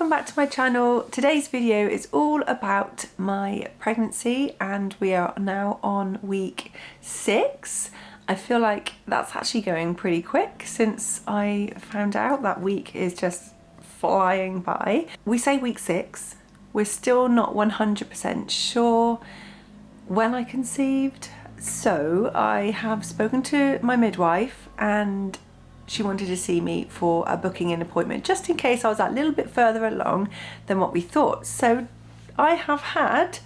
welcome back to my channel. Today's video is all about my pregnancy and we are now on week 6. I feel like that's actually going pretty quick since I found out. That week is just flying by. We say week 6, we're still not 100% sure when I conceived. So I have spoken to my midwife and she wanted to see me for a booking in appointment just in case I was a little bit further along than what we thought. So I have had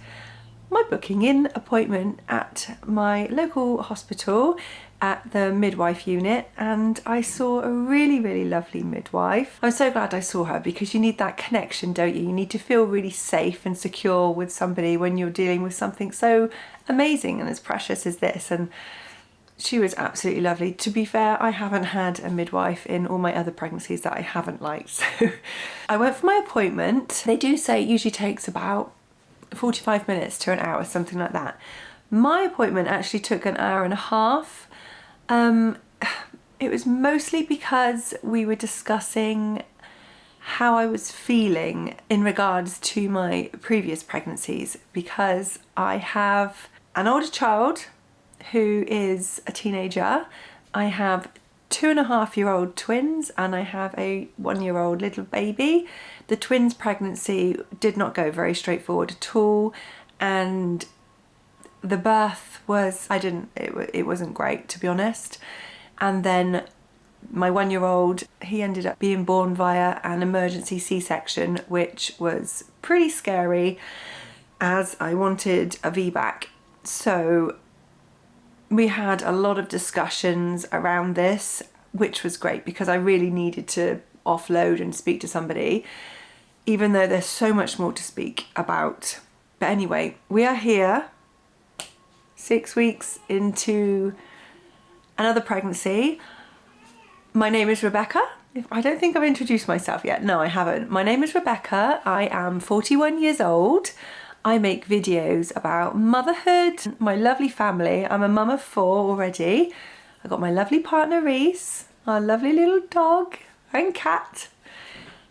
my booking in appointment at my local hospital at the midwife unit, and I saw a really lovely midwife. I'm so glad I saw her because you need that connection, don't you? You need to feel really safe and secure with somebody when you're dealing with something so amazing and as precious as this. And she was absolutely lovely. To be fair, I haven't had a midwife in all my other pregnancies that I haven't liked. So I went for my appointment. They do say it usually takes about 45 minutes to an hour, something like that. My appointment actually took an hour and a half. It was mostly because we were discussing how I was feeling in regards to my previous pregnancies, because I have an older child who is a teenager. I have 2.5-year-old twins and I have a 1-year-old little baby. The twins' pregnancy did not go very straightforward at all, and the birth was, it wasn't great, to be honest. And then my 1-year-old, he ended up being born via an emergency C-section, which was pretty scary as I wanted a VBAC. So we had a lot of discussions around this, which was great because I really needed to offload and speak to somebody, even though there's so much more to speak about. But anyway, we are here 6 weeks into another pregnancy. My name is Rebecca. I don't think I've introduced myself yet. No, I haven't. My name is Rebecca. I am 41 years old. I make videos about motherhood, my lovely family. I'm a mum of 4 already. I got my lovely partner Reese, our lovely little dog and cat.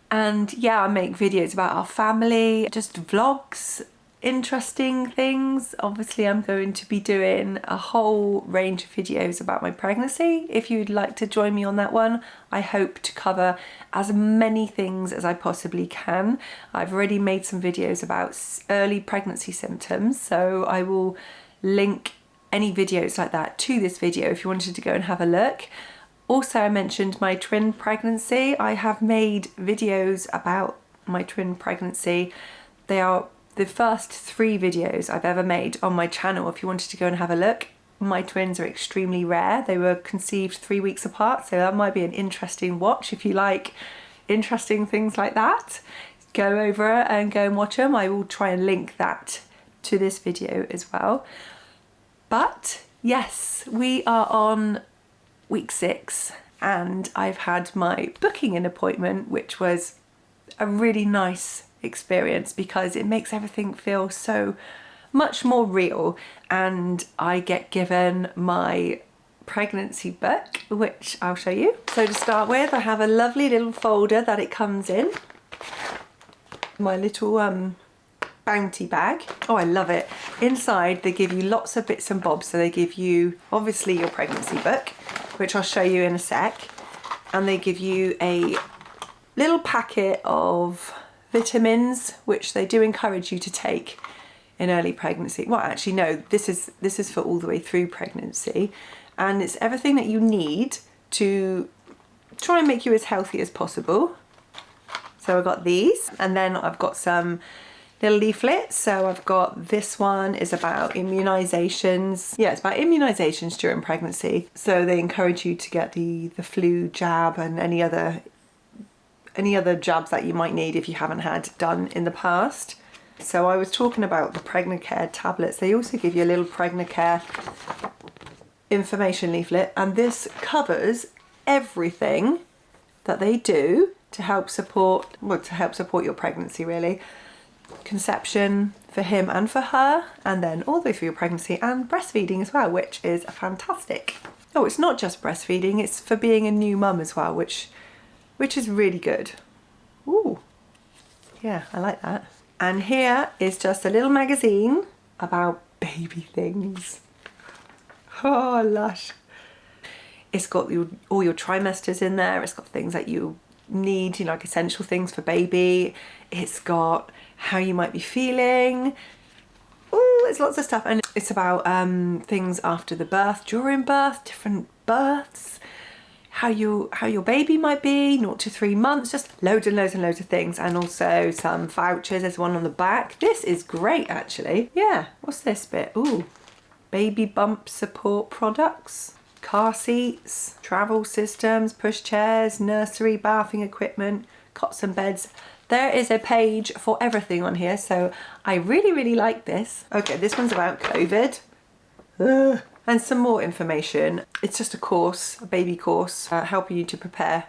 And yeah, I make videos about our family, just vlogs, interesting things. Obviously, I'm going to be doing a whole range of videos about my pregnancy. If you'd like to join me on that one, I hope to cover as many things as I possibly can. I've already made some videos about early pregnancy symptoms, so I will link any videos like that to this video if you wanted to go and have a look. Also, I mentioned my twin pregnancy. I have made videos about my twin pregnancy. They are the first 3 videos I've ever made on my channel if you wanted to go and have a look. My twins are extremely rare. They were conceived 3 weeks apart, so that might be an interesting watch if you like interesting things like that. Go over and go and watch them. I will try and link that to this video as well. But yes, we are on week 6 and I've had my booking in appointment, which was a really nice experience because it makes everything feel so much more real. And I get given my pregnancy book, which I'll show you. So to start with, I have a lovely little folder that it comes in. My little bounty bag. Oh, I love it. Inside they give you lots of bits and bobs. So they give you obviously your pregnancy book, which I'll show you in a sec, and they give you a little packet of vitamins, which they do encourage you to take in early pregnancy. Well, actually no, this is for all the way through pregnancy, and it's everything that you need to try and make you as healthy as possible. So I've got these, and then I've got some little leaflets. So I've got this one is about immunizations. Yeah, it's about immunizations during pregnancy. So they encourage you to get the flu jab and any other jabs that you might need if you haven't had done in the past. So I was talking about the Pregnacare tablets. They also give you a little Pregnacare information leaflet, and this covers everything that they do to help support your pregnancy, really. Conception for him and for her, and then all the way through your pregnancy, and breastfeeding as well, which is fantastic. Oh, it's not just breastfeeding, it's for being a new mum as well, which is really good. Ooh. Yeah, I like that. And here is just a little magazine about baby things. Oh, lush. It's got all your trimesters in there. It's got things that you need, you know, like essential things for baby. It's got how you might be feeling. Oh, there's lots of stuff. And it's about things after the birth, during birth, different births, how your baby might be, 0 to 3 months, just loads and loads and loads of things. And also some vouchers. There's one on the back. This is great, actually. Yeah, what's this bit? Ooh, baby bump support products, car seats, travel systems, pushchairs, nursery, bathing equipment, cots and beds. There is a page for everything on here, so I really, really like this. Okay, this one's about COVID. Ugh. And some more information. It's just a course, a baby course, helping you to prepare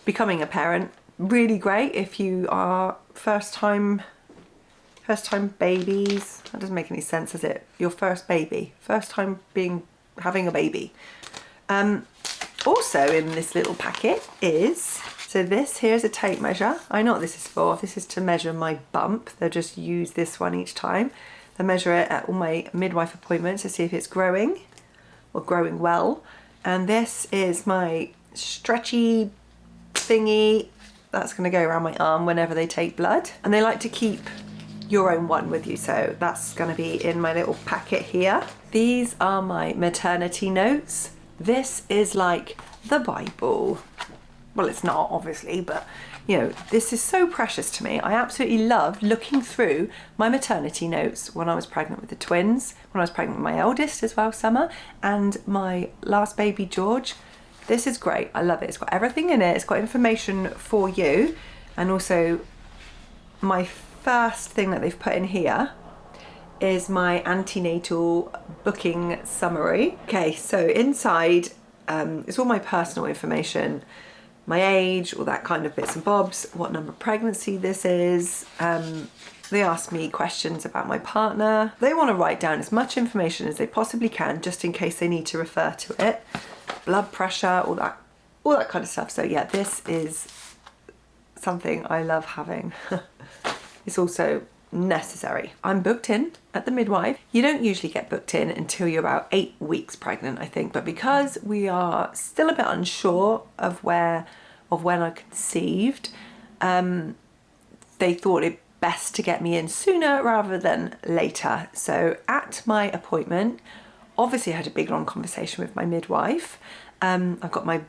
becoming a parent. Really great if you are first time babies. That doesn't make any sense, does it? Your first baby, first time having a baby. Also in this little packet is, so this here's a tape measure. I know what this is for. This is to measure my bump. They'll just use this one each time. They measure it at all my midwife appointments to see if it's growing or growing well. And this is my stretchy thingy that's going to go around my arm whenever they take blood. And they like to keep your own one with you, so that's going to be in my little packet here. These are my maternity notes. This is like the Bible. Well, it's not, obviously, but you know, this is so precious to me. I absolutely loved looking through my maternity notes when I was pregnant with the twins, when I was pregnant with my eldest as well, Summer, and my last baby, George. This is great. I love it. It's got everything in it. It's got information for you. And also my first thing that they've put in here is my antenatal booking summary. Okay, so inside it's all my personal information, my age, all that kind of bits and bobs, what number of pregnancy this is. They ask me questions about my partner. They want to write down as much information as they possibly can, just in case they need to refer to it. Blood pressure, all that kind of stuff. So yeah, this is something I love having. It's also necessary. I'm booked in at the midwife. You don't usually get booked in until you're about 8 weeks pregnant, I think, but because we are still a bit unsure of when I conceived, they thought it best to get me in sooner rather than later. So at my appointment, obviously I had a big long conversation with my midwife. I've got my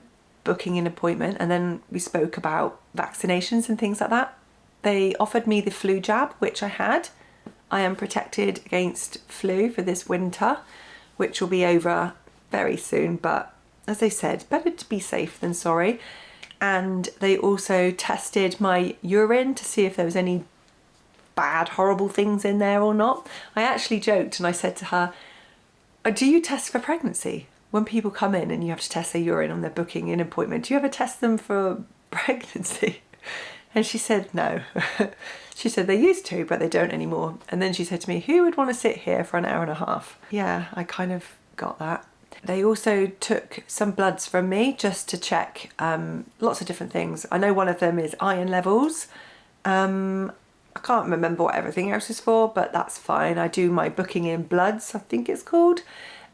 booking in appointment, and then we spoke about vaccinations and things like that. They offered me the flu jab, which I had. I am protected against flu for this winter, which will be over very soon. But as they said, better to be safe than sorry. And they also tested my urine to see if there was any bad, horrible things in there or not. I actually joked and I said to her, do you test for pregnancy? When people come in and you have to test their urine on their booking in appointment, do you ever test them for pregnancy? And she said no. She said they used to, but they don't anymore. And then she said to me, who would want to sit here for an hour and a half? Yeah, I kind of got that. They also took some bloods from me just to check lots of different things. I know one of them is iron levels. I can't remember what everything else is for, but that's fine. I do my booking in bloods, I think it's called.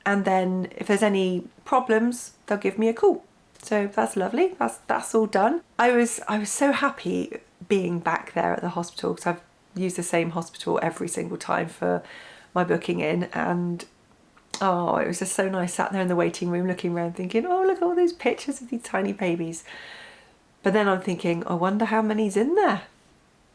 And then if there's any problems, they'll give me a call. So that's lovely. That's all done. I was so happy being back there at the hospital, because I've used the same hospital every single time for my booking in, and oh, it was just so nice sat there in the waiting room looking around thinking, oh, look at all those pictures of these tiny babies. But then I'm thinking, I wonder how many's in there.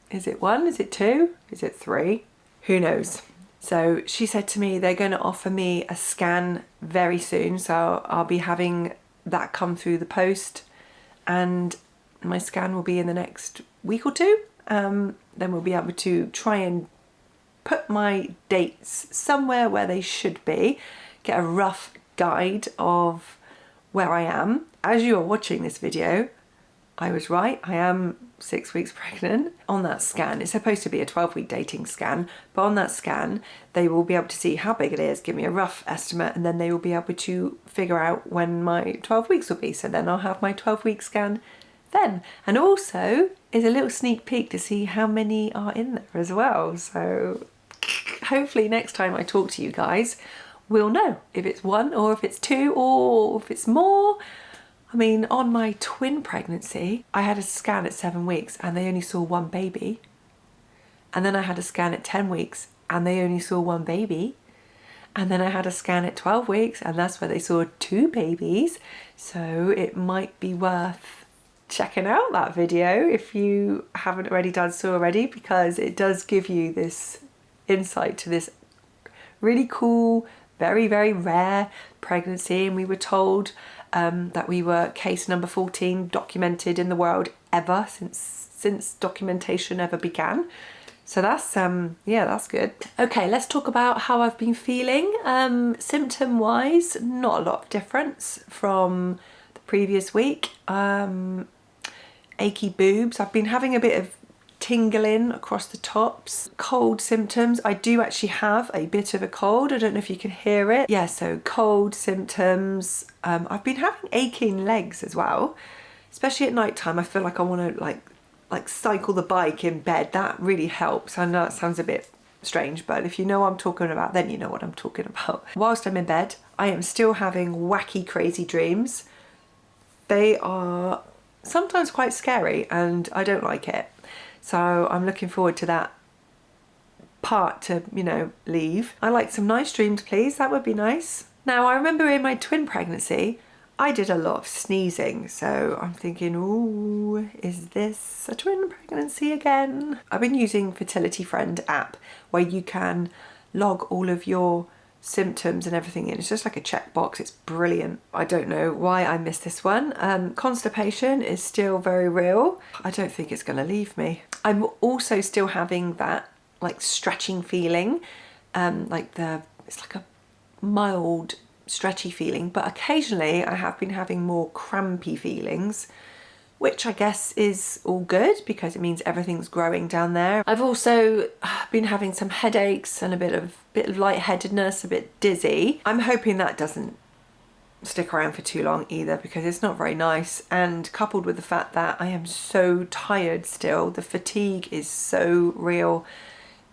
Is it 1? Is it 2? Is it 3? Who knows? So she said to me they're going to offer me a scan very soon, so I'll be having that come through the post, and my scan will be in the next week or two. Then we'll be able to try and put my dates somewhere where they should be, get a rough guide of where I am. As you are watching this video, I was right, I am 6 weeks pregnant. On that scan, it's supposed to be a 12-week dating scan, but on that scan they will be able to see how big it is, give me a rough estimate, and then they will be able to figure out when my 12 weeks will be. So then I'll have my 12-week scan then. And also is a little sneak peek to see how many are in there as well. So hopefully next time I talk to you guys, we'll know if it's 1 or if it's 2 or if it's more. I mean, on my twin pregnancy, I had a scan at 7 weeks and they only saw 1 baby. And then I had a scan at 10 weeks and they only saw 1 baby. And then I had a scan at 12 weeks and that's where they saw 2 babies. So it might be worth checking out that video if you haven't already done so already, because it does give you this insight to this really cool, very, very rare pregnancy. And we were told that we were case number 14 documented in the world ever since documentation ever began. So that's yeah, that's good. Okay, let's talk about how I've been feeling. Symptom wise, not a lot of difference from the previous week. Achy boobs. I've been having a bit of tingling across the tops. Cold symptoms. I do actually have a bit of a cold. I don't know if you can hear it. Yeah, so cold symptoms. I've been having aching legs as well, especially at night time. I feel like I want to like cycle the bike in bed. That really helps. I know it sounds a bit strange, but if you know what I'm talking about, then you know what I'm talking about. Whilst I'm in bed, I am still having wacky, crazy dreams. They are sometimes quite scary and I don't like it. So I'm looking forward to that part to, you know, leave. I like some nice dreams, please. That would be nice. Now, I remember in my twin pregnancy, I did a lot of sneezing. So I'm thinking, ooh, is this a twin pregnancy again? I've been using Fertility Friend app where you can log all of your symptoms and everything in. It's just like a checkbox. It's brilliant. I don't know why I missed this one. Constipation is still very real. I don't think it's going to leave me. I'm also still having that like stretching feeling, it's like a mild stretchy feeling, but occasionally I have been having more crampy feelings, which I guess is all good because it means everything's growing down there. I've also been having some headaches and a bit of lightheadedness, a bit dizzy. I'm hoping that doesn't stick around for too long either, because it's not very nice, and coupled with the fact that I am so tired still, the fatigue is so real.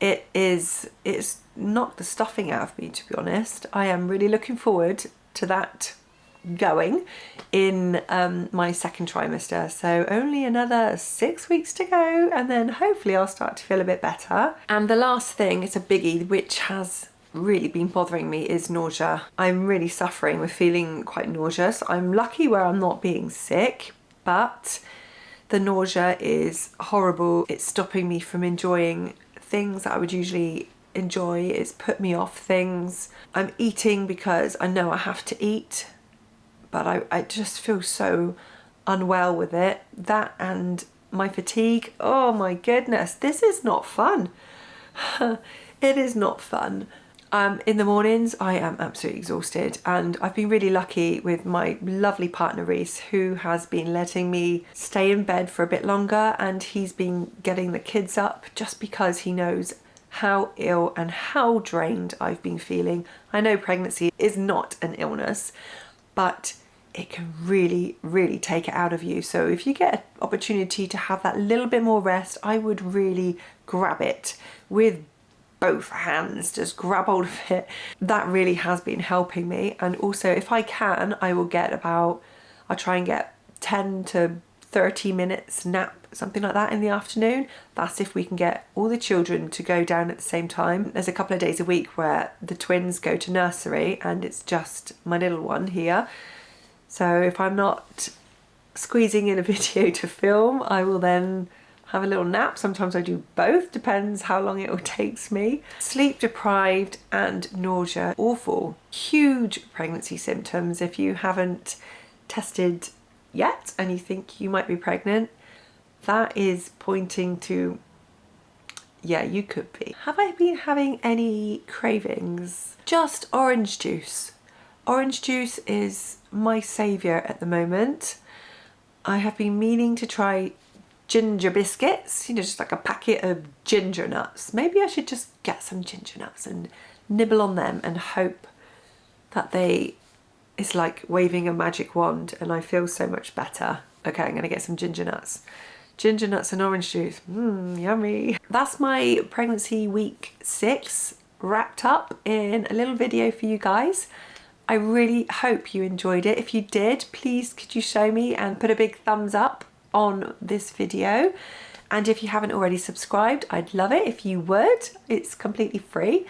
It's knocked the stuffing out of me, to be honest. I am really looking forward to that going in my second trimester. So only another 6 weeks to go, and then hopefully I'll start to feel a bit better. And the last thing, it's a biggie, which has really been bothering me, is nausea. I'm really suffering with feeling quite nauseous. I'm lucky where I'm not being sick, but the nausea is horrible. It's stopping me from enjoying things that I would usually enjoy. It's put me off things. I'm eating because I know I have to eat, but I just feel so unwell with it. That and my fatigue. Oh my goodness, this is not fun. It is not fun. In the mornings I am absolutely exhausted, and I've been really lucky with my lovely partner Reese, who has been letting me stay in bed for a bit longer, and he's been getting the kids up just because he knows how ill and how drained I've been feeling. I know pregnancy is not an illness, but it can really, really take it out of you. So if you get an opportunity to have that little bit more rest, I would really grab it with both hands. Just grab hold of it. That really has been helping me. And also, if I can, I'll try and get 10 to 30 minutes nap, something like that, in the afternoon. That's if we can get all the children to go down at the same time. There's a couple of days a week where the twins go to nursery and it's just my little one here. So if I'm not squeezing in a video to film, I will then have a little nap. Sometimes I do both, depends how long it all takes me. Sleep deprived and nausea, awful. Huge pregnancy symptoms. If you haven't tested yet and you think you might be pregnant, that is pointing to, yeah, you could be. Have I been having any cravings? Just orange juice. Orange juice is my saviour at the moment. I have been meaning to try ginger biscuits, you know, just like a packet of ginger nuts. Maybe I should just get some ginger nuts and nibble on them and hope that it's like waving a magic wand and I feel so much better. Okay, I'm gonna get some ginger nuts ginger nuts and orange juice. Yummy. That's my pregnancy week 6 wrapped up in a little video for you guys. I really hope you enjoyed it. If you did, please could you show me and put a big thumbs up on this video. And if you haven't already subscribed, I'd love it if you would. It's completely free.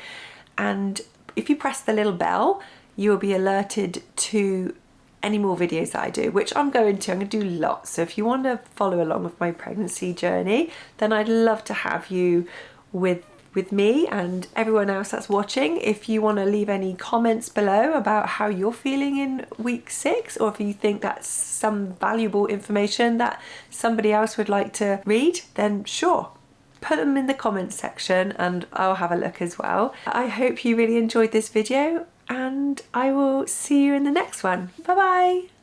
And if you press the little bell, you will be alerted to any more videos that I do, which I'm going to do lots. So if you want to follow along with my pregnancy journey, then I'd love to have you with me and everyone else that's watching. If you want to leave any comments below about how you're feeling in week 6, or if you think that's some valuable information that somebody else would like to read, then sure, put them in the comments section and I'll have a look as well. I hope you really enjoyed this video and I will see you in the next one. Bye bye.